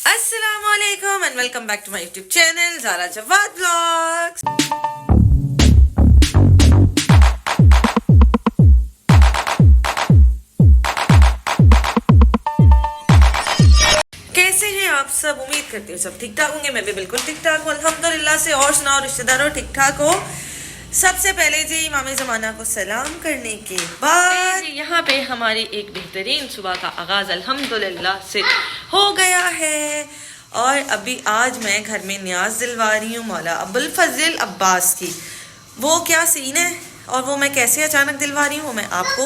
अस्सलामुअलैकुम and welcome back to my YouTube channel Zara Jawad vlogs. कैसे हैं आप सब? उम्मीद करती हूँ सब ठीक ठाक होंगे। मैं भी बिल्कुल ठीक ठाक हूँ अल्हम्दुलिल्लाह से। और सुनाओ रिश्तेदारों, ठीक ठाक हो? सबसे पहले जी इमाम ज़माना को सलाम करने के बाद यहाँ पे हमारी एक बेहतरीन सुबह का आगाज़ अल्हम्दुलिल्लाह से हो गया है। और अभी आज मैं घर में न्याज दिलवा रही हूँ मौला अबुल फजल अब्बास की। वो क्या सीन है और वो मैं कैसे अचानक दिलवा रही हूँ वो मैं आपको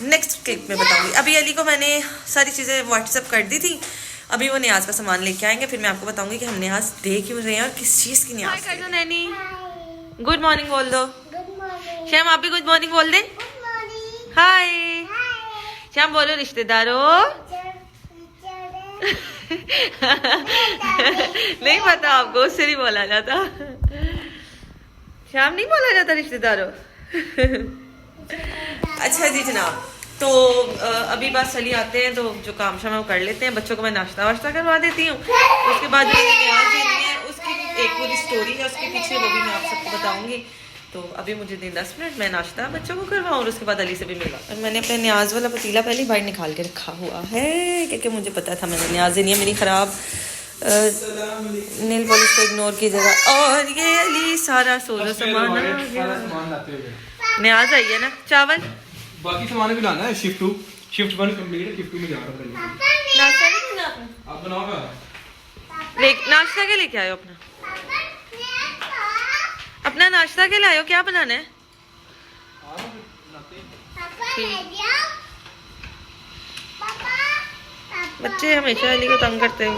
नेक्स्ट क्लिप में बताऊंगी। अभी अली को मैंने सारी चीज़ें व्हाट्सअप कर दी थी। अभी वो न्याज का सामान लेके आएंगे, फिर मैं आपको बताऊंगी कि हम न्याज दे क्यों रहे हैं और किस चीज़ की न्याज कर दो। नैनी गुड मॉर्निंग बोल दो। श्याम आप भी गुड मॉर्निंग बोल दें। हाय श्याम बोलो रिश्तेदारों। नहीं पता आपको, उससे नहीं बोला जाता। श्याम नहीं बोला जाता रिश्तेदारों। अच्छा जी जनाब, तो अभी बस चली आते हैं तो जो काम शाम है वो कर लेते हैं। बच्चों को मैं नाश्ता वाश्ता करवा देती हूँ। उसके बाद जो न्याज देनी है उसकी एक पूरी स्टोरी है उसके पीछे, वो भी मैं आप सबको बताऊंगी। तो अभी मुझे दें 10 मिनट, मैं नाश्ता बच्चों को करवाऊँ और उसके बाद अली से भी मिला। और मैंने अपने न्याज वाला पतीला पहले बाहर निकाल के रखा हुआ है क्योंकि मुझे पता था मैंने न्याज देनी है। मेरी ख़राब नेल पॉलिश को इग्नोर कीजिएगा। और ये अली सारा सोलह सामान न्याज आई है ना। चावल बाकी सामान भी लाना है। शिफ्ट 1 कंप्लीट है, शिफ्ट 2 में जा रहा हूं। नाश्ता नहीं करना आपने? आप बनाओगे? नाश्ता क्या लेके आयो अपना? अपना नाश्ता क्या लायो? क्या बनाना है? बच्चे हमेशा अली को तंग करते हो।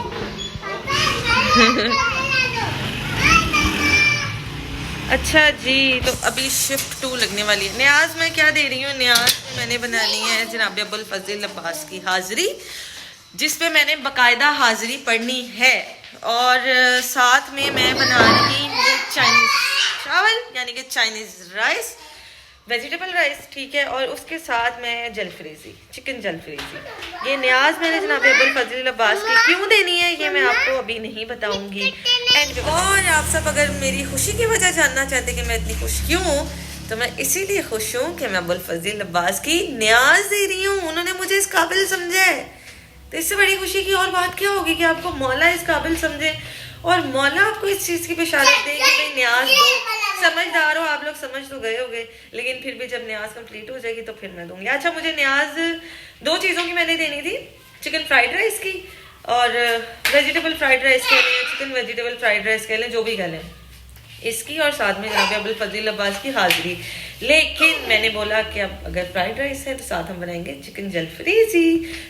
अच्छा जी, तो अभी शिफ्ट 2 लगने वाली है। न्याज मैं क्या दे रही हूँ? न्याज मैंने बनानी है जनाब अबुल फजल अब्बास की हाजिरी, जिस पे मैंने बकायदा हाजिरी पढ़नी है। और साथ में मैं बना रही हूँ चाइनीज चावल यानी कि चाइनीज राइस, वेजिटेबल राइस, ठीक है। और उसके साथ मैं जलफ्रेजी, चिकन जलफ्रेजी। ये न्याज मैंने जनाब अबुल फजल अब्बास की क्यों देनी है ये मैं आपको अभी नहीं बताऊंगी। और आप सब अगर मेरी खुशी की वजह जानना चाहते हैं कि मैं इतनी खुश क्यों हूँ, तो मैं इसीलिए खुश हूँ कि मैं अबुल फजल अब्बास की न्याज दे रही हूँ। उन्होंने मुझे इस काबिल समझा है, तो इससे बड़ी खुशी की और बात क्या होगी कि आपको मौला इस काबिल समझे और मौला आपको इस चीज़ की बिशारत दे कि भाई न्याज दो। समझदार हो आप लोग, समझ तो गए होगे, लेकिन फिर भी जब न्याज कंप्लीट हो जाएगी तो फिर मैं दूंगी। अच्छा, मुझे न्याज 2 चीज़ों की मैंने देनी थी, चिकन फ्राइड राइस की और वेजिटेबल फ्राइड राइस के लिए, चिकन वेजिटेबल फ्राइड राइस के लिए, जो भी कह लें इसकी, और साथ में जनाब अबुल फजल अब्बास की हाजिरी। लेकिन मैंने बोला कि अब अगर फ्राइड राइस है तो साथ हम बनाएंगे चिकन जलफ्रेजी,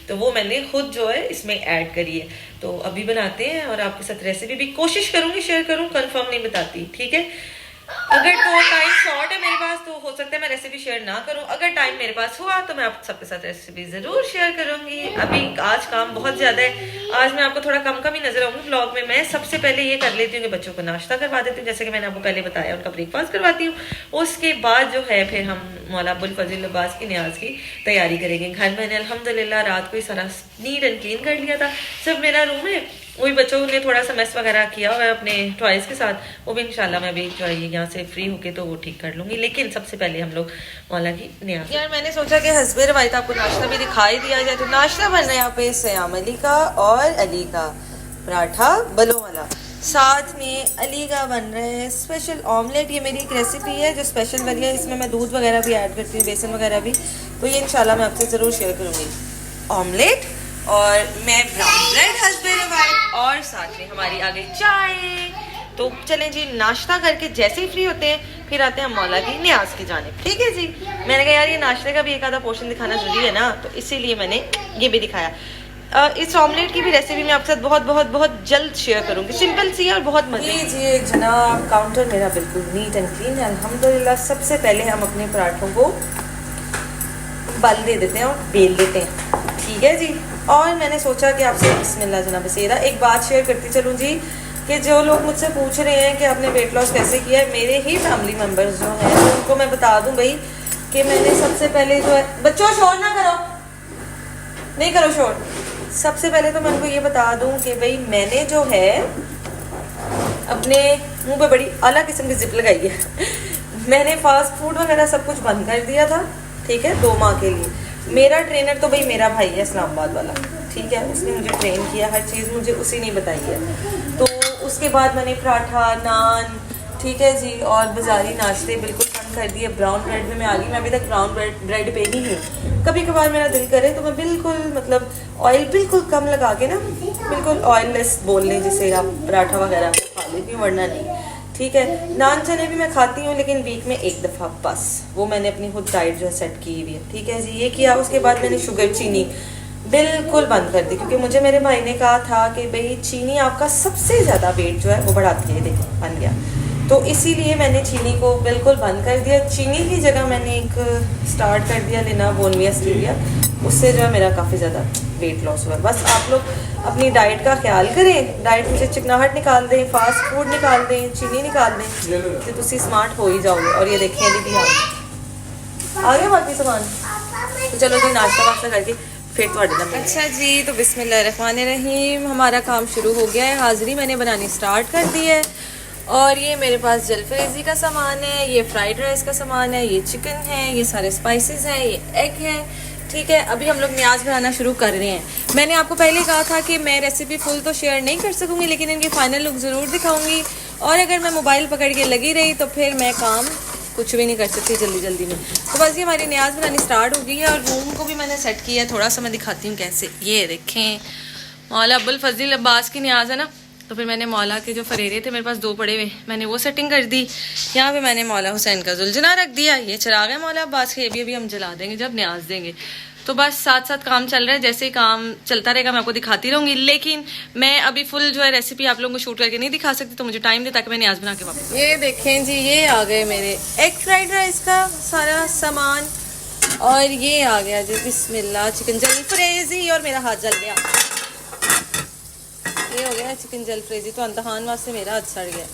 तो वो मैंने खुद जो है इसमें ऐड करी है। तो अभी बनाते हैं और आपके साथ रेसिपी भी कोशिश करूंगी शेयर करूं, कंफर्म नहीं बताती, ठीक है। अगर तो टाइम शॉर्ट है मेरे पास तो हो सकता है मैं रेसिपी शेयर ना करूं। अगर टाइम मेरे पास हुआ तो मैं आप सबके साथ रेसिपी जरूर शेयर करूंगी। अभी आज काम बहुत ज्यादा है, आज मैं आपको थोड़ा कम ही नजर आऊंगी ब्लॉग में। मैं सबसे पहले ये कर लेती हूँ कि बच्चों को नाश्ता करवा देती हूँ, जैसे कि मैंने आपको पहले बताया, उनका ब्रेकफास्ट करवाती हूँ। उसके बाद जो है फिर हम मौला अबुल फजल अब्बास की न्याज की तैयारी करेंगे। घर मैंने अल्हम्दुलिल्लाह रात को ही सारा नीट एंड क्लीन कर लिया था। सिर्फ मेरा रूम है, वही बच्चों ने थोड़ा सा मेस वगैरह किया हुआ है अपने टॉयज के साथ, वो भी इंशाल्लाह मैं भी जो है यहाँ से फ्री होके तो वो ठीक कर लूंगी। लेकिन सबसे पहले हम लोग मौला की न्याज। यार मैंने सोचा कि हस्बे रवायत आपको नाश्ता भी दिखाई दिया जाए। तो नाश्ता बन रहा है यहाँ पे सयाम अली का और अली का पराठा बलों वाला, साथ में अली का बन रहा है स्पेशल ऑमलेट। ये मेरी एक रेसिपी है जो स्पेशल वाली है, इसमें मैं दूध वगैरह भी ऐड करती हूँ, बेसन वगैरह भी, तो ये इंशाल्लाह मैं आपसे ज़रूर शेयर करूँगी। ऑमलेट और मैं ब्राउन ब्रेड हस्बे रवायत, और साथ में हमारी आ गई चाय। तो चलें जी, नाश्ता करके जैसे ही फ्री होते हैं फिर आते हैं मौला की न्याज की जानिब, ठीक है जी। मैंने कहा यार ये नाश्ते का भी एक आधा पोर्शन दिखाना जरूरी है ना, तो इसीलिए मैंने ये भी दिखाया। इस ऑमलेट की भी रेसिपी मैं आपके साथ बहुत बहुत बहुत जल्द शेयर करूंगी। सिंपल सी है और बहुत मजे जी। जनाब काउंटर मेरा बिल्कुल नीट एंड क्लीन है अल्हम्दुलिल्लाह। सबसे पहले हम अपने पराठों को बल दे देते हैं और बेल देते हैं, ठीक है जी। और मैंने सोचा कि आपसे बिस्मिल्लाह जनाब बसीरा एक बात शेयर करती चलूँ जी, कि जो लोग मुझसे पूछ रहे हैं कि आपने वेट लॉस कैसे किया है, मेरे ही फैमिली मेम्बर्स जो हैं उनको मैं बता दूं भाई कि मैंने सबसे पहले जो है, बच्चों शोर ना करो, नहीं करो शोर। सबसे पहले तो मैं उनको ये बता दूं कि भाई मैंने जो है अपने मुंह पे बड़ी अलग किस्म की जिप लगाई है मैंने फास्ट फूड वगैरह सब कुछ बंद कर दिया था, ठीक है, 2 माह के लिए। मेरा ट्रेनर तो भाई मेरा भाई है इस्लामाबाद वाला, ठीक है, उसने मुझे ट्रेन किया, हर चीज़ मुझे उसी ने बताई है। तो उसके बाद मैंने पराठा, नान, ठीक है जी, और बाज़ारी नाश्ते बिल्कुल बंद कर दिए। ब्राउन ब्रेड में मैं आ गई, मैं अभी तक ब्राउन ब्रेड पे ही हूँ। कभी कभार मेरा दिल करे तो मैं बिल्कुल मतलब ऑयल बिल्कुल कम लगा के ना, बिल्कुल ऑयललेस बोल लें जिसे आप, पराठा वगैरह खा लेती हूँ, वरना नहीं, ठीक है। नान चने भी मैं खाती हूँ लेकिन वीक में 1 दफ़ा बस, वो मैंने अपनी खुद डाइट जो है सेट की हुई है, ठीक है जी। ये किया, उसके बाद मैंने शुगर चीनी बिल्कुल बंद कर दी, क्योंकि मुझे मेरे भाई ने कहा था कि भाई चीनी आपका सबसे ज़्यादा वेट जो है वो बढ़ाती है, देखो बन गया। तो इसीलिए मैंने चीनी को बिल्कुल बंद कर दिया। चीनी की जगह मैंने एक स्टार्ट कर दिया लेना बोनविया स्टीविया, उससे जो है मेरा काफ़ी ज़्यादा वेट लॉस हुआ। बस आप लोग अपनी डाइट का ख्याल करें, डाइट में से चिकनाहट निकाल दें, फास्ट फूड निकाल दें, चीनी निकाल दें, तो तुसी स्मार्ट हो ही जाओगे। और ये देखें अभी भी आ गया बाकी सामान, तो चलो जी नाश्ता वाश्ता करके फिर तो। अच्छा जी, तो बिस्मिल्लाहिर्रहमानिर्रहीम, हमारा काम शुरू हो गया है। हाज़री मैंने बनानी स्टार्ट कर दी है, और ये मेरे पास जलफ्रेज़ी का सामान है, ये फ्राइड राइस का सामान है, ये चिकन है, ये सारे स्पाइसेस हैं, ये एग है, ठीक है। अभी हम लोग न्याज बनाना शुरू कर रहे हैं। मैंने आपको पहले कहा था कि मैं रेसिपी फुल तो शेयर नहीं कर सकूंगी, लेकिन इनकी फाइनल लुक ज़रूर दिखाऊंगी। और अगर मैं मोबाइल पकड़ के लगी रही तो फिर मैं काम कुछ भी नहीं कर सकती जल्दी में। तो बस ये हमारी न्याज बनानी स्टार्ट हो गई है, और रूम को भी मैंने सेट किया है। थोड़ा सा मैं दिखाती हूँ कैसे। ये देखें, मौला अब्बुल फजील अब्बास की न्याज है ना, तो फिर मैंने मौला के जो फरेरे थे मेरे पास 2 पड़े हुए, मैंने वो सेटिंग कर दी। यहाँ पे मैंने मौला हुसैन का जुलजना रख दिया। ये चिराग है मौला अब्बास के, ये भी अभी हम जला देंगे जब न्याज देंगे। तो बस साथ साथ काम चल रहा है, जैसे ही काम चलता रहेगा मैं आपको दिखाती रहूंगी। लेकिन मैं अभी फुल जो है रेसिपी आप लोगों को शूट करके नहीं दिखा सकती, तो मुझे टाइम दे ताकि मैं न्याज बना के वापस। ये देखें जी, ये आ गए मेरे एग फ्राइड राइस का सारा सामान, और ये आ गया जी बिस्मिल्लाह चिकन जलफ्रेज़ी, और मेरा हाथ जल गया। ये हो गया चिकन जलफ्रेज़ी, तो अंतहान वास्ते मेरा हाथ सड़ गया।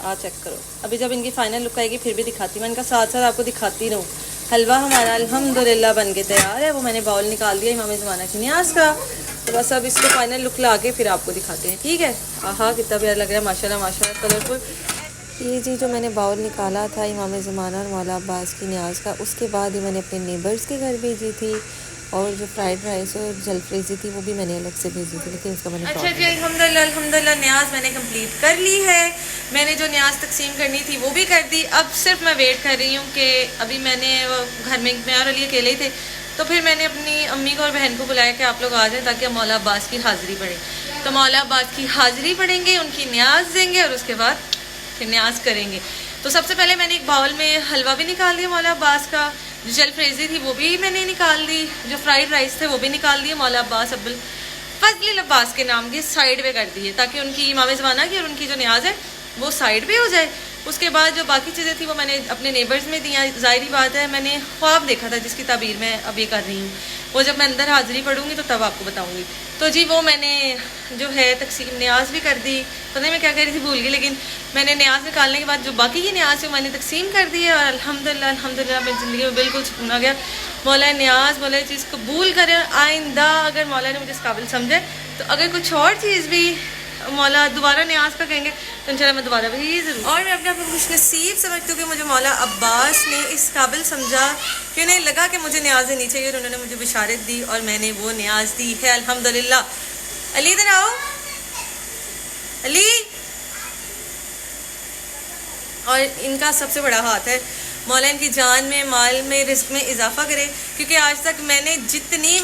आ चेक करो, अभी जब इनकी फाइनल लुक आएगी फिर भी दिखाती हूँ, मैं इनका साथ साथ आपको दिखाती रहूँ। हलवा हमारा अल्हम्दुलिल्लाह बन के तैयार है, वो मैंने बाउल निकाल दिया इमाम ज़माना की न्याज का। तो बस अब इसको फाइनल लुक ला के फिर आपको दिखाते हैं, ठीक है। आहा कितना प्यारा लग रहा है, माशाल्लाह माशाल्लाह, कलरफुल। ये जी जो मैंने बाउल निकाला था इमाम ज़माना और मौला अब्बास की न्याज का, उसके बाद ही मैंने अपने नेबर्स के घर भेजी थी, और जो फ्राइड राइस और जलफ्रेज़ी थी वो भी मैंने अलग से भेजी थी, लेकिन उसका मैंने अच्छा जी अल्हम्दुलिल्लाह न्याज मैंने कंप्लीट कर ली है। मैंने जो न्याज तकसीम करनी थी वो भी कर दी। अब सिर्फ मैं वेट कर रही हूँ कि अभी मैंने घर में मैं और अली अकेले ही थे, तो फिर मैंने अपनी अम्मी को और बहन को बुलाया कि आप लोग आ जाएं ताकि मौला अब्बास की हाज़िरी पढ़ें। तो मौला अब्बास की हाज़िरी पढ़ेंगे, उनकी न्याज देंगे, और उसके बाद फिर न्याज करेंगे। तो सबसे पहले मैंने एक बाउल में हलवा भी निकाल दिया मौला अब्बास का, जो जलफ्रेज़ी थी वो भी मैंने निकाल दी, जो फ्राइड राइस थे वो भी निकाल दिए। मौला अब्बास अब्बुल फजल अब्बास के नाम की साइड पे कर दिए, ताकि उनकी इमाम ज़माना की और उनकी जो न्याज है वो साइड पे हो जाए। उसके बाद जो बाकी चीज़ें थी वो मैंने अपने नेबर्स में दिया। ज़ाहिरी बात है, मैंने ख्वाब देखा था जिसकी ताबीर मैं अब ये कर रही हूँ, वो जब मैं अंदर हाज़िरी पढ़ूंगी तो तब आपको बताऊंगी। तो जी वो मैंने जो है तकसीम न्याज भी कर दी, पता नहीं मैं क्या कह रही थी भूल गई, लेकिन मैंने न्याज निकालने के बाद जो बाकी की न्याज है मैंने तकसीम कर दी है। और अल्हम्दुलिल्लाह मेरी ज़िंदगी में बिल्कुल सुकून आ गया। मौला न्याज मौला चीज़ कबूल करें। आइंदा अगर मौला ने मुझे इस काबिल समझे, तो अगर कुछ और चीज़ भी मौला दोबारा न्याज का कहेंगे तो इंशाल्लाह मैं दोबारा भी ज़रूर। और मैं अपने आप को खुशनसीब समझती हूँ कि मुझे मौला अब्बास ने इस काबिल समझा कि उन्हें लगा कि मुझे न्याज देनी चाहिए, और उन्होंने मुझे बिशारत दी और मैंने वो न्याज दी है अल्हम्दुलिल्लाह। अली इधर आओ, अली। और इनका सबसे बड़ा हाथ है, मौला इनकी जान में, माल में, रिस्क में इजाफा करे, क्योंकि आज तक मैंने जितनी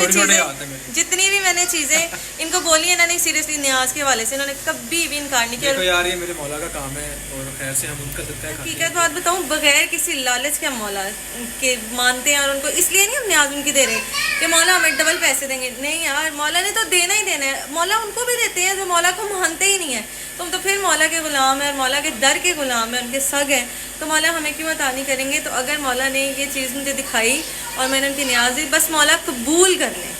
भी मैंने चीज़ें इनको बोली है ना, नहीं सीरियसली न्याज के हवाले से इन्होंने कभी भी इनकार नहीं किया। यार ये मेरे मौला का काम है, और खैर से हम उनका सत्ता है। हकीकत बात बताऊं, बगैर किसी लालच के हम मौला के मानते हैं, और उनको इसलिए नहीं हम न्याज उनकी दे रहे कि मौला हमें डबल पैसे देंगे। नहीं यार, मौला ने तो देना ही देना है। मौला उनको भी देते हैं जो मौला को मानते ही नहीं है। तुम तो फिर मौला के गुलाम है और मौला के दर के गुलाम है, उनके सग हैं, तो मौला हमें क्यों अता नहीं करेंगे। तो अगर मौला ने ये चीज़ मुझे दिखाई और मैंने उनकी न्याज दी, बस मौला कबूल कर लें,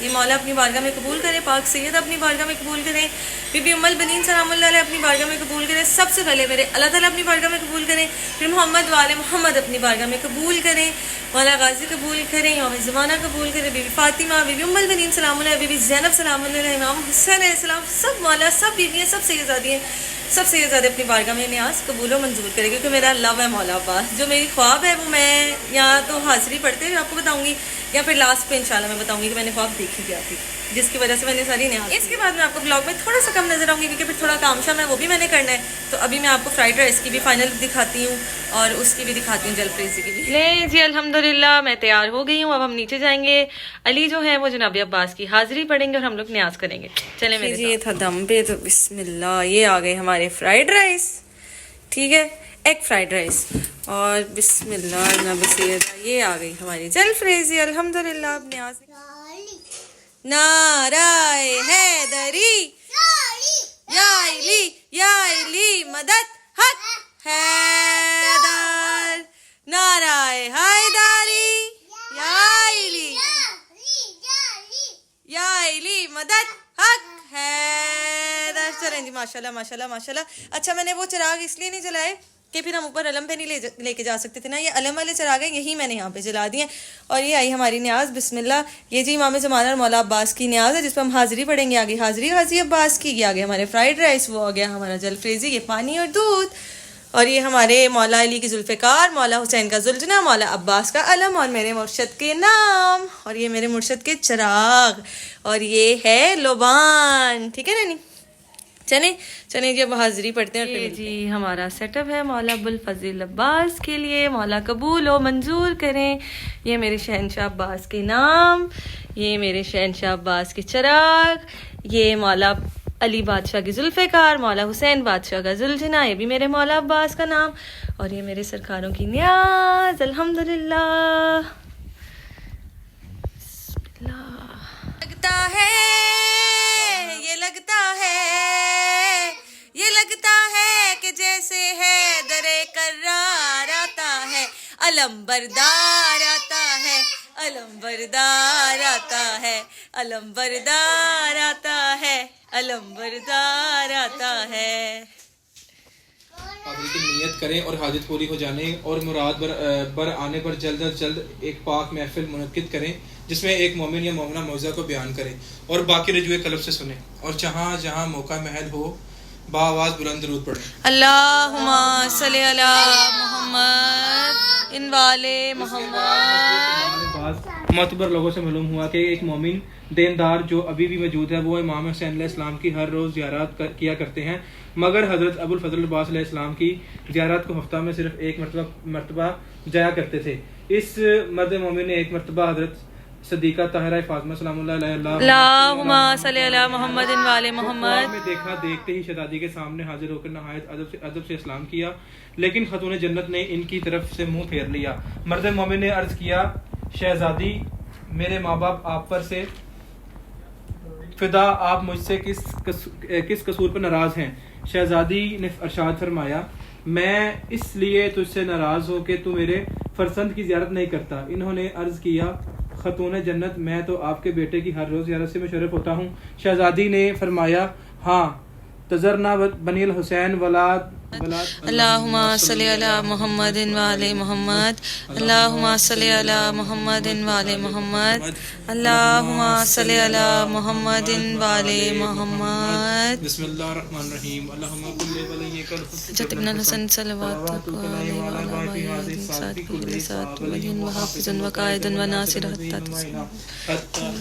ये मौला अपनी बारगाह में कबूल करे, पाक सैयद अपनी बारगाह में कबूल करें, बीबी उम्मुल बनीन सलामुल्लाह अलैहा अपनी बारगाह में कबूल करें, सबसे पहले मेरे अल्लाह ताला अपनी बारगाह में कबूल करें, फिर मोहम्मद वाले मोहम्मद अपनी बारगाह में कबूल करें, मौला गाजी कबूल करें, यौम ज़माना कबूल करें, बीबी फातिमा, बीबी उम्मुल बनीन सलामुल्लाह, बीबी ज़ैनब सलामुल्लाह, इमाम हुसैन अलैहिस्सलाम, सब मौला, सब बीवियाँ, सब सैयदादियाँ, सबसे ज़्यादा अपनी बारगाह में न्याज कबूल व मंजूर करे, क्योंकि मेरा लव है मौला अब्बास। जो मेरी ख्वाब है वो मैं या तो हाजिरी पढ़ते हुए आपको बताऊंगी या फिर लास्ट पे इंशाल्लाह मैं बताऊंगी कि मैंने ख्वाब देखी क्या थी, जिसकी वजह से मैंने सारी न्याज। इसके बाद मैं आपको ब्लॉग में थोड़ा सा कम नजर आऊंगी क्योंकि फिर थोड़ा काम शाम है, वो भी मैंने करना है। तो अभी मैं आपको फ्राइड राइस की भी फाइनल दिखाती हूँ और उसकी भी दिखाती हूँ, जलफ्रेजी की भी। ले जी अल्हम्दुलिल्लाह मैं तैयार हो गई हूँ। अब हम नीचे जाएंगे, अली जो है वो जनाब अब्बास की हाजिरी पढ़ेंगे और हम लोग न्याज करेंगे। चले मेरे जी, ये था दम पे, तो बिस्मिल्लाह ये आ गए हमारे फ्राइड राइस, ठीक है, एग फ्राइड राइस, और बिस्मिल्लाह नबी सैयदा ये आ गई हमारी जलफ्रेजी। अल्हम्दुलिल्लाह अब न्याज। नाराए हैदरी या इली मदद हक हैदर, नाराए हैदरी या इली मदद हक हैदर। चलें जी, माशाल्लाह माशाल्लाह माशाल्लाह। अच्छा मैंने वो चिराग इसलिए नहीं जलाए कि फिर हम ऊपर अलम पे नहीं लेके जा सकते थे ना, ये अलम वाले चिराग हैं, यही मैंने यहाँ पे जला दिए। और ये आई हमारी न्याज, बिस्मिल्लाह। ये जी इमाम ज़माना और मौला अब्बास की न्याज है जिस पर हम हाजिरी पढ़ेंगे। आगे हाजिरी गाजी अब्बास की, ये आ गया हमारे फ्राइड राइस, वो आ गया हमारा जलफ्रेजी, ये पानी और दूध, और ये हमारे मौला अली की जुल्फ़िकार, मौला हुसैन का जुल्जना, मौला अब्बास का अलम और मेरे मुर्शद के नाम, और ये मेरे मुर्शद के चिराग, और ये है लोबान, ठीक है नैनी। चले जी अब हाजिरी पढ़ते हैं। फिर जी हमारा सेटअप है मौला अब्बुल फजील अब्बास के लिए, मौला कबूल हो मंजूर करें। ये मेरे शहनशाह अब्बास के नाम, ये मेरे शहनशाह अब्बास के चिराग, ये मौला अली बादशाह की जुल्फ़िकार, मौला हुसैन बादशाह का जुल्जना, ये भी मेरे मौला अब्बास का नाम, और ये मेरे सरकारों की न्याज। अल्हम्दुलिल्लाह। लगता है कि जैसे है दरे करार आता है, अलम बरदार आता है, अलम बरदार आता है, अलम बरदार आता है, अलम बरदार आता है। हाजिरी की नियत करें और हाजिर पूरी हो जाने और मुराद बर आने पर जल्द अज जल्द एक पाक महफिल मुनक्किद करें जिसमें एक मोमिन या मोमिना मौज़ा को बयान करें और बाकी रजुए कल्ब से सुने, और जहाँ जहाँ मौका महल हो बाआवाज़ बुलंद दरूद पढ़ें। अल्लाहुम्मा सल्ली अला मुहम्मद इन वाले मोहम्मद। मतबर लोगों से मालूम हुआ कि एक मोमिन देनदार जो अभी भी मौजूद है वो इमाम हुसैन अलैहिस्सलाम की हर रोज़ ज़ियारत किया करते हैं, मगर हज़रत अबुल फज़ल अब्बास अलैहिस्सलाम की ज़ियारत को हफ्ता में सिर्फ एक मरतबा जाया करते थे। इस मर्द मोमिन ने एक मरतबा हज़रत सदीका ताहिरा फातिमा सलामुल्लाह अल्लाहुम्मा सल्ली अला मुहम्मदिन वाले मोहम्मद में देखा, देखते ही शहजादी के सामने हाजिर होकर नहायत अदब से इस्लाम किया, लेकिन खतून जन्नत ने इनकी तरफ से मुंह फेर लिया। मर्द मोमिन ने अर्ज किया, शहजादी मेरे माँ बाप आप पर से फिदा, आप मुझसे किस कसूर पर नाराज हैं? शहजादी ने अरशाद फरमाया, मैं इसलिए तुझसे नाराज हूँ कि तू मेरे फरसंद की ज़ियारत नहीं करता। इन्होंने अर्ज किया, खतून जन्नत मैं तो आपके बेटे की हर रोज़ ज़ियारत से मुशर्रफ होता हूँ। शहजादी ने फरमाया, हाँ तजरना बनील हुसैन वलाद अल्लाहुम्मा सल्ली अला मुहम्मदिन वाले मोहम्मद, अल्लाहुम्मा सल्ली अला मुहम्मदिन वाले मोहम्मद, अल्लाहुम्मा सल्ली अला मुहम्मदिन वाले मोहम्मद। बिस्मिल्लाहिर्रहमानिर्रहीम। अल्लाहुम्मा कुल्ली वलिय्यिकल जतना हसन सलवातु अलैहि व अला आलिहि साथ कुल्ली साथ वलियन व हाफिजन व कायदन व नासिर हत्ता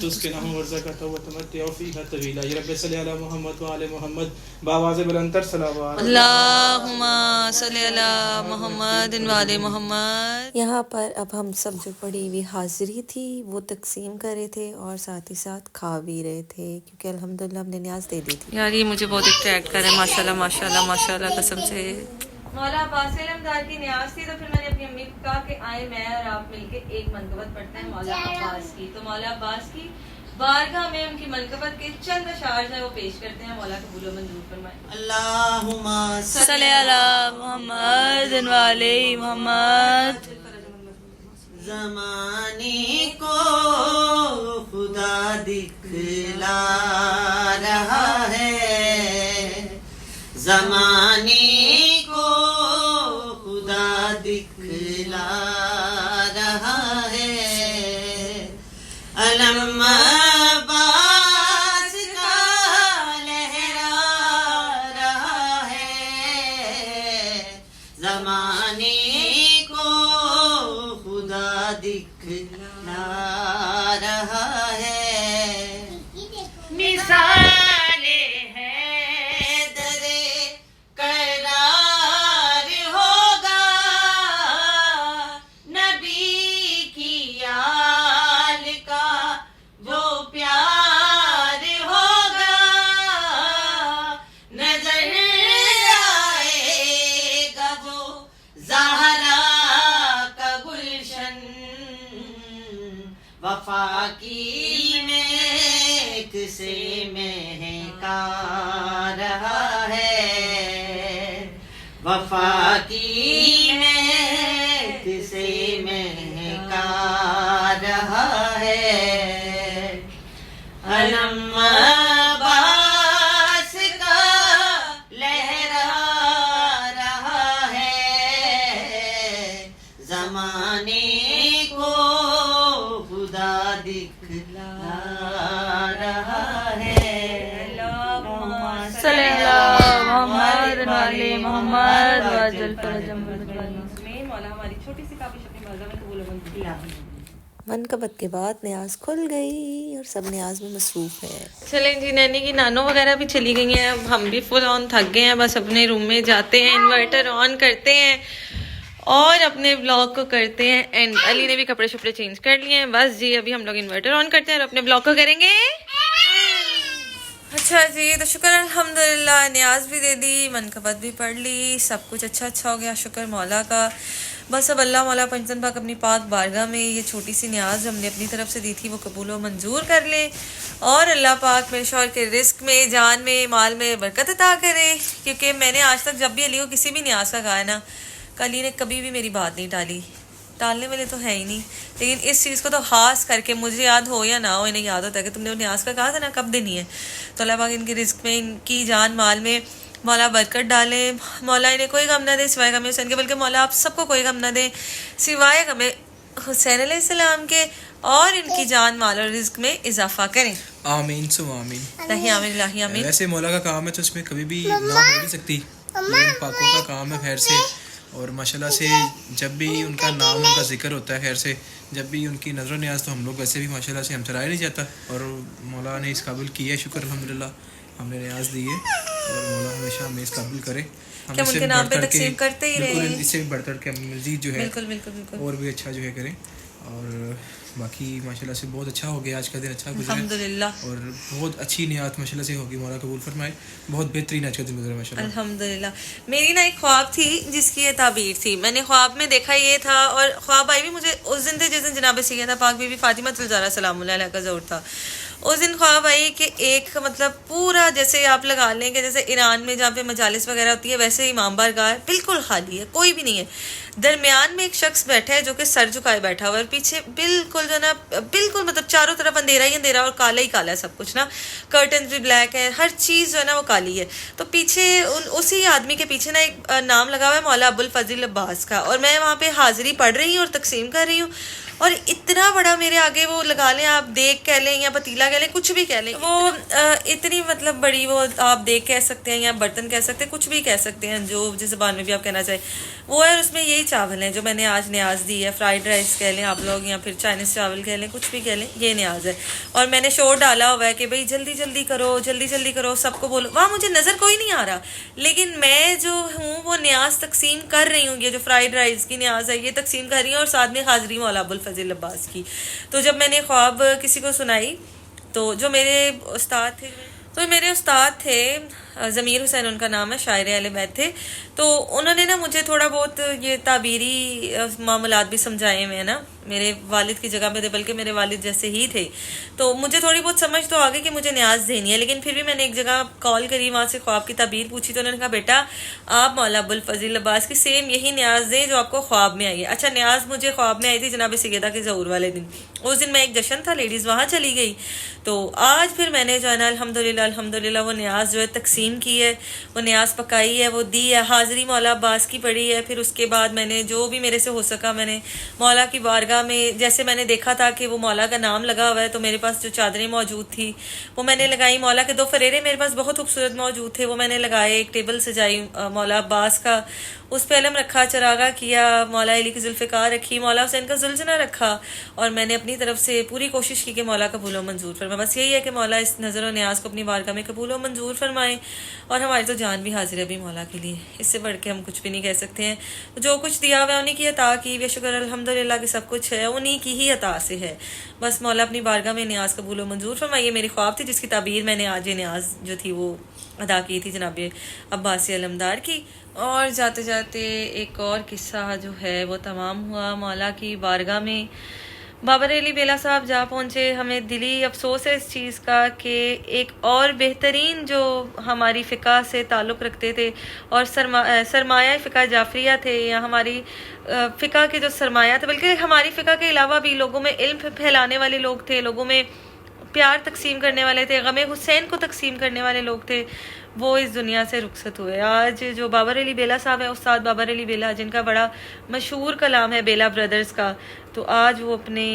तुस्किनहु वरज़क़तहु व तमत्तिउ फ़ीहा तवीला। या रब्बि सल्ली अला मुहम्मद व आले मुहम्मद बावाज़ बुलंदतर सलावत। अल्लाहुम्मा सल्ली अला मुहम्मदिन वाले मोहम्मद। यहाँ पर अब हम सब जो पड़ी हुई हाजिरी थी वो तकसीम कर रहे थे और साथ ही साथ खा भी रहे थे, क्योंकि अल्हम्दुलिल्लाह हमने न्याज दे दी थी। यार ये मुझे बहुत अट्रैक्ट कर रहा है, माशाल्लाह माशाल्लाह माशाल्लाह कसम से। मौला अब्बास अलमदार की न्याज थी, तो फिर मैंने अपनी अम्मी को कहा कि आए मैं और आप मिलके एक मनकबत पढ़ते हैं मौला अब्बास की। तो मौला अब्बास की बारगाह में उनकी मनकबत के चंद अशार जो है वो पेश करते हैं। मौला कबूल व मंजूर फरमाए। अल्लाहुम्मा सल्ली अला मुहम्मद वाले मोहम्मद। जमाने को खुदा दिखला रहा है, जमाने को खुदा दिखला रहा है। अलम अब्बास का लहरा रहा है, जमाने को खुदा दिखला रहा है। मिसाले हैं दरे करार होगा, नबी की आल का जो प्यार होगा, नजर आएगा जो ज़हरा का गुलशन, वफा की महक से महका रहा है, वफा की महक से महका रहा है। अलम अब्बास का लहरा रहा है, जमाने को खुदा दिखला रहा है। मौला हमारी छोटी सी काबिश अपनी बाज़ा में कबूल मनकबत के बाद न्याज खुल गई और सब न्याज में मसरूफ है। चलें जी, नैनी की नानो वगैरह भी चली गई हैं, अब हम भी फुल ऑन थक गए हैं। बस अपने रूम में जाते हैं, इन्वर्टर ऑन करते हैं और अपने ब्लॉग को करते हैं एंड। अली ने भी कपड़े शपड़े चेंज कर लिए हैं। बस जी अभी हम लोग इन्वर्टर ऑन करते हैं और अपने ब्लॉग को करेंगे। अच्छा जी, तो शुक्र अल्हम्दुलिल्लाह, न्याज भी दे दी, मनकबत भी पढ़ ली, सब कुछ अच्छा हो गया, शुक्र मौला का। बस अब अल्लाह मौला पंचतन पाक अपनी पाक बारगाह में ये छोटी सी न्याज हमने अपनी तरफ से दी थी वो कबूल व मंजूर कर ले और अल्लाह पाक मेरे शौहर के रिस्क में, जान में, माल में बरकत अता करे। क्योंकि मैंने आज तक जब भी अली को किसी भी न्याज का कहा है ना, अली ने कभी भी मेरी बात नहीं टाली, टालने वाले तो है ही नहीं। लेकिन इस चीज़ को तो खास करके मुझे याद हो या ना हो, इन्हें याद होता है कि तुमने वो न्याज का कहा था ना, कब देनी है। तो अल्लाह पाक इनके रिस्क में, इनकी जान माल में मौला बरकत डाले, मौला इन्हें कोई गम ना दे सिवाय गम हुसैन के, बल्कि मौला आप सबको कोई गम ना दे सिवाय गम हुसैन अलैहिस्सलाम के, और इनकी जान माल और रिस्क में इजाफा करें। आमीन सुम आमीन। लाही आमीन, लाही आमीन। वैसे मौला का काम है तो उसमें कभी भी ना हो नहीं सकती, लेकिन पाकों का काम है खैर से। और माशाल्लाह से जब भी उनका नाम, उनका जिक्र होता है खैर से, जब भी उनकी नजर न्याज, तो हम लोग वैसे भी माशाल्लाह से हम चलाया नहीं जाता। और मौला ने इस काबिल किया है, शुक्र अल्हम्दुलिल्लाह हमने न्याज दी है। और मौला हमेशा हमें इस काबिल करे, हम क्या उनके नाम पे तकसीम करते ही रहे, इससे भी बढ़ के मजीद जो है बिल्कुल बिल्कुल बिल्कुल और भी अच्छा जो है करें। और बाकी माशाल्लाह से बहुत अच्छा हो गया, आज का दिन अच्छा गुजरा अल्हम्दुलिल्लाह, और बहुत अच्छी नियत माशाल्लाह से होगी, मौला कबूल फरमाए। बहुत बेहतरीन आज का दिन गुजरा माशाल्लाह। अल्हम्दुलिल्लाह। मेरी ना एक ख्वाब थी जिसकी ये ताबीर थी, मैंने ख्वाब में देखा ये था, और ख्वाब आई भी मुझे उस दिन थे जिस दिन जनाब सैयदा पाक बीबी फातिमा ज़हरा सलामुल्लाह अलैहा का ज़ोर था। उस दिन ख्वाब आई कि एक मतलब पूरा जैसे आप लगा लें कि जैसे ईरान में जहाँ पे मजालिस वगैरह होती है वैसे इमाम बारगाह है, बिल्कुल खाली है, कोई भी नहीं है। दरमियान में एक शख्स बैठा है जो कि सर झुकाए बैठा हुआ है, और पीछे बिल्कुल जो ना बिल्कुल मतलब चारों तरफ अंधेरा ही अंधेरा और काला ही काला है सब कुछ ना, कर्टन भी ब्लैक है, हर चीज़ जो है ना वो काली है। तो पीछे उसी आदमी के पीछे ना एक नाम लगा हुआ है मौला अबुल फजील अब्बास का, और मैं वहाँ पे हाजिरी पढ़ रही हूँ और तकसीम कर रही हूँ, और इतना बड़ा मेरे आगे वो लगा लें आप देख कह लें या पतीला कह लें, कुछ भी कह लें, वो इतनी मतलब बड़ी वो आप देख कह सकते हैं या बर्तन कह सकते हैं, कुछ भी कह सकते हैं जो जिस ज़बान में भी आप कहना चाहें वो है। उसमें यही चावल हैं जो मैंने आज न्याज दी है, फ्राइड राइस कह लें आप लोग या फिर चाइनीज़ चावल कह लें, कुछ भी कह लें, ये न्याज है। और मैंने शोर डाला हुआ है कि भाई जल्दी जल्दी करो, जल्दी जल्दी करो, सबको बोलो। वहाँ मुझे नज़र कोई नहीं आ रहा, लेकिन मैं जो हूँ वो न्याज तकसीम कर रही हूँ। ये जो फ्राइड राइस की न्याज है ये तकसीम कर रही हूँ, और साथ में हाज़री मौला अबुल फजील अब्बास की। तो जब मैंने ख्वाब किसी को सुनाई, तो जो मेरे उस्ताद थे ज़मीर हुसैन उनका नाम है, शायर अहले बैत थे। तो उन्होंने ना मुझे थोड़ा बहुत ये ताबीरी मामलात भी समझाए हुए हैं ना, मेरे वालिद की जगह पे थे, बल्कि मेरे वालिद जैसे ही थे। तो मुझे थोड़ी बहुत समझ तो आ गई कि मुझे न्याज देनी है, लेकिन फिर भी मैंने एक जगह कॉल करी, वहाँ से ख्वाब की ताबीर पूछी, तो उन्होंने कहा बेटा आप मौला अबुल फजील अब्बास की सेम यही न्याज दें जो आपको ख्वाब में आई है। अच्छा, न्याज मुझे ख्वाब में आई थी जनाब सैयदा के ज़हूर वाले दिन। उस दिन मैं एक जश्न था, लेडीज़ वहाँ चली गई। तो आज फिर मैंने जो है ना अल्हम्दुलिल्लाह वो न्याज जो है तकसीम की है, वो न्याज पकाई है, वो दी है, हाज़री मौला अब्बास की पड़ी है। फिर उसके बाद मैंने जो भी मेरे से हो सका, मैंने मौला की बारगाह में, जैसे मैंने देखा था कि वो मौला का नाम लगा हुआ है, तो मेरे पास जो चादरें मौजूद थी वो मैंने लगाई। मौला के 2 फरेरे मेरे पास बहुत खूबसूरत मौजूद थे, वो मैंने लगाए। एक टेबल सजाई मौला अब्बास का, उस पर अलम रखा, चरागा किया, मौला अली की जुल्फ़िकार रखी, मौला हुसैन का जुल्ज़ना रखा, और मैंने अपनी तरफ से पूरी कोशिश की कि मौला कबूल व मंजूर फरमाए। बस यही है कि मौला इस नज़र व न्याज को अपनी बारगाह में कबूल व मंजूर फरमाए, और हमारी तो जान भी हाजिर है अभी मौला के लिए, इससे बढ़ के हम कुछ भी नहीं कह सकते हैं। जो कुछ दिया हुआ है उन्हीं की अता की, बेशुक्र अल्हम्दुलिल्लाह की सब कुछ है उन्हीं की ही अता से है। बस मौला अपनी बारगाह में न्याज कबूल व मंजूर फरमाए। मेरी ख्वाब थी जिसकी ताबीर मैंने आज ये न्याज जो थी वो अदा की थी जनाब अब्बासी अलमदार की। और जाते जाते एक और किस्सा जो है वो तमाम हुआ मौला की बारगाह में। बाबर अली बेला साहब जा पहुँचे। हमें दिली अफसोस है इस चीज़ का कि एक और बेहतरीन जो हमारी फ़िका से ताल्लुक़ रखते थे और सरमाया फ़िका जाफरिया थे, या हमारी फ़िका के जो सरमाया थे, बल्कि हमारी फ़िका के अलावा भी लोगों में इल्म फैलाने वाले लोग थे, लोगों में प्यार तकसीम करने वाले थे, गमे हुसैन को तकसीम करने वाले लोग थे, वो इस दुनिया से रुखसत हुए। आज जो बाबर अली बेला साहब है, उस्ताद बाबर अली बेला, जिनका बड़ा मशहूर कलाम है बेला ब्रदर्स का, तो आज वो अपने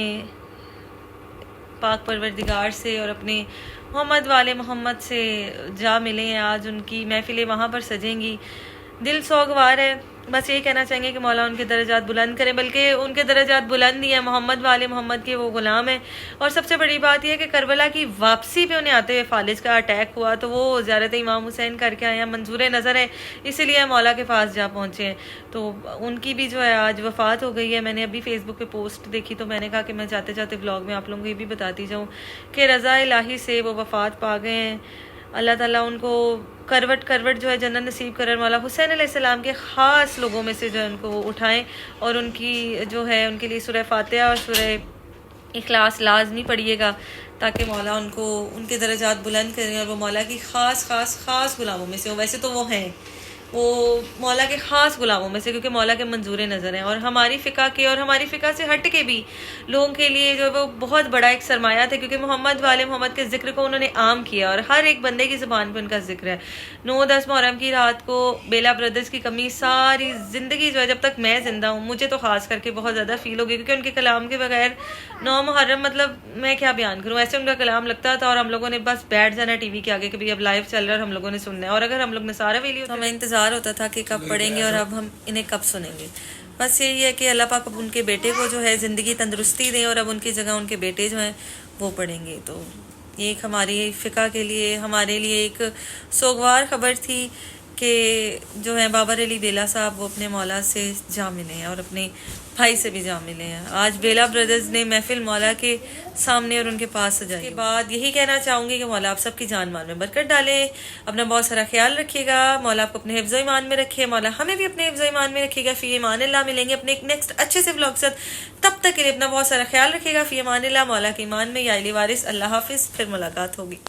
पाक परवरदिगार से और अपने मोहम्मद वाले मोहम्मद से जा मिले हैं। आज उनकी महफिलें वहाँ पर सजेंगी, दिल सोगवार है। बस यही कहना चाहेंगे कि मौला उनके दर्जात बुलंद करें, बल्कि उनके दर्जात बुलंद ही है, मोहम्मद वाले मोहम्मद के वो गुलाम है। और सबसे बड़ी बात यह है कि करबला की वापसी पे उन्हें आते हुए फालिज का अटैक हुआ, तो वो ज़ियारत इमाम हुसैन करके आए हैं, मंजूर नज़र है, इसीलिए मौला के पास जा पहुँचे हैं। तो उनकी भी जो है आज वफ़ात हो गई है। मैंने अभी फेसबुक पे पोस्ट देखी, तो मैंने कहा कि मैं जाते जाते ब्लॉग में आप लोगों को ये भी बताती जाऊँ कि रज़ा इलाही से वो वफ़ात पा गए हैं। अल्लाह ताला उनको करवट जो है जन्नत नसीब करने वाला हुसैन अलैहिस्सलाम के ख़ास लोगों में से जो है उनको वो उठाएं, और उनकी जो है उनके लिए सूरह फातिहा और सूरह इखलास लाजमी पढ़िएगा, ताकि मौला उनको उनके दर्जात बुलंद करें और वो मौला की ख़ास गुलामों में से हो। वैसे तो वो हैं, वो मौला के ख़ास गुलामों में से, क्योंकि मौला के मंजूर नज़र हैं। और हमारी फ़िका के और हमारी फ़िका से हट के भी लोगों के लिए जो है वो बहुत बड़ा एक सरमाया था, क्योंकि मोहम्मद वाले मोहम्मद के ज़िक्र को उन्होंने आम किया और हर एक बंदे की ज़ुबान पे उनका ज़िक्र है। 9-10 मुहर्रम की रात को बेला ब्रदर्स की कमी सारी ज़िंदगी जो है, जब तक मैं ज़िंदा हूँ, मुझे तो ख़ास करके बहुत ज़्यादा फ़ील होगी, क्योंकि उनके कलाम के बगैर 9 मुहर्रम, मतलब मैं क्या बयान करूँ, ऐसे उनका कलाम लगता था और हम लोगों ने बस बैठ जाना टीवी के आगे कि भाई अब लाइव चल रहा है और हम लोगों ने सुनना है। और अगर हम लोग नसारा वेली तो हमें इंतज़ार होता था कि कब पढ़ेंगे और अब हम इन्हें कब सुनेंगे। बस यही है कि अल्लाह पाक अब उनके बेटे को जो है ज़िंदगी तंदुरुस्ती दें और अब उनकी जगह उनके बेटे जो हैं वो पढ़ेंगे। तो ये एक हमारी फ़िका के लिए, हमारे लिए एक सोगवार ख़बर थी कि जो है बाबर अली बेला साहब वो अपने मौला से जा मिले हैं और अपने भाई से भी जा मिले हैं। आज बेला ब्रदर्स ने महफिल मौला के सामने और उनके पास सजाई। के बाद यही कहना चाहूँगी कि मौला आप सबकी जान माल में बरकत डाले, अपना बहुत सारा ख्याल रखिएगा, मौला आपको अपने हिफ्ज़ ईमान में रखे, मौला हमें भी अपने हिफ्ज़ ईमान में रखिएगा। फ़ी अमान अल्लाह, मिलेंगे अपने एक नेक्स्ट अच्छे से व्लॉग साथ, तब तक के लिए अपना बहुत सारा ख्याल रखिएगा। फ़ी अमान अल्लाह, मौला के ईमान में, या अली वारिस, अल्लाह हाफिज़, फिर मुलाकात होगी।